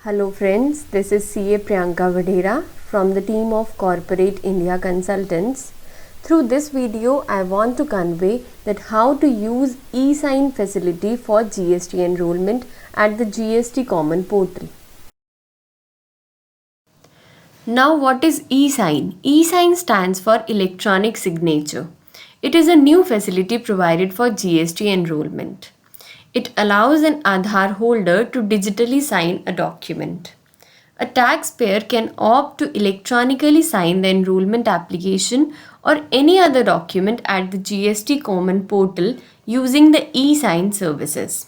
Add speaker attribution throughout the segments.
Speaker 1: Hello friends, this is CA Priyanka Vadhera from the team of Corporate India Consultants. Through this video, I want to convey that how to use e-sign facility for GST enrollment at the GST Common Portal. Now what is e-sign? E-sign stands for electronic signature. It is a new facility provided for GST enrollment. It allows an Aadhaar holder to digitally sign a document. A taxpayer can opt to electronically sign the enrollment application or any other document at the GST Common Portal using the e-sign services.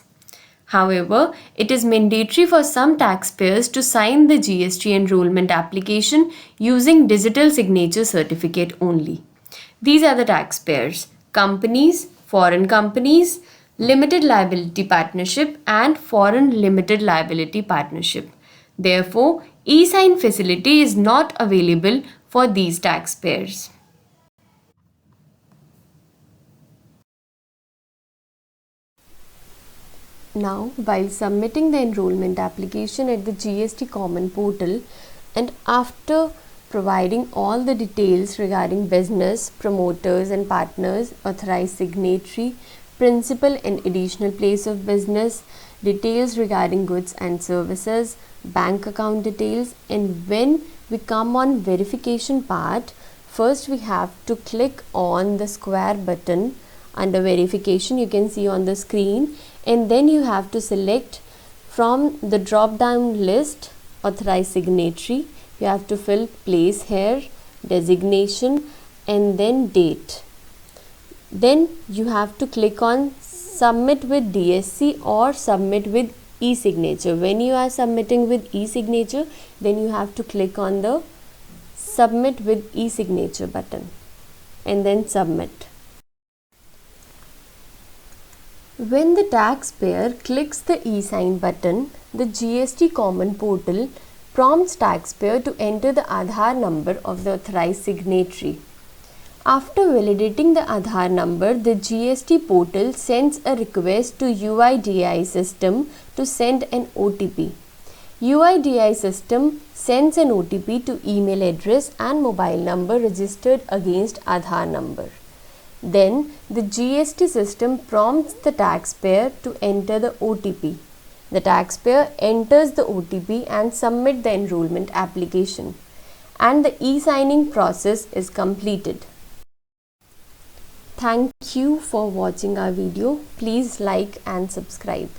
Speaker 1: However, it is mandatory for some taxpayers to sign the GST enrollment application using digital signature certificate only. These are the taxpayers: companies, foreign companies, limited liability partnership and foreign limited liability partnership. Therefore, e-sign facility is not available for these taxpayers. Now, while submitting the enrollment application at the GST Common Portal and after providing all the details regarding business, promoters and partners, authorized signatory, principal and additional place of business, details regarding goods and services, bank account details, and when we come on verification part, first we have to click on the square button under verification, you can see on the screen, and then you have to select from the drop down list authorized signatory. You have to fill place here, designation and then date. Then you have to click on submit with DSC or submit with e-signature. When you are submitting with e-signature, then you have to click on the submit with e-signature button and then submit. When the taxpayer clicks the e-sign button, the GST Common Portal prompts taxpayer to enter the Aadhaar number of the authorized signatory. After validating the Aadhaar number, the GST portal sends a request to UIDAI system to send an OTP. UIDAI system sends an OTP to email address and mobile number registered against Aadhaar number. Then the GST system prompts the taxpayer to enter the OTP. The taxpayer enters the OTP and submits the enrollment application, and the e-signing process is completed. Thank you for watching our video. Please like and subscribe.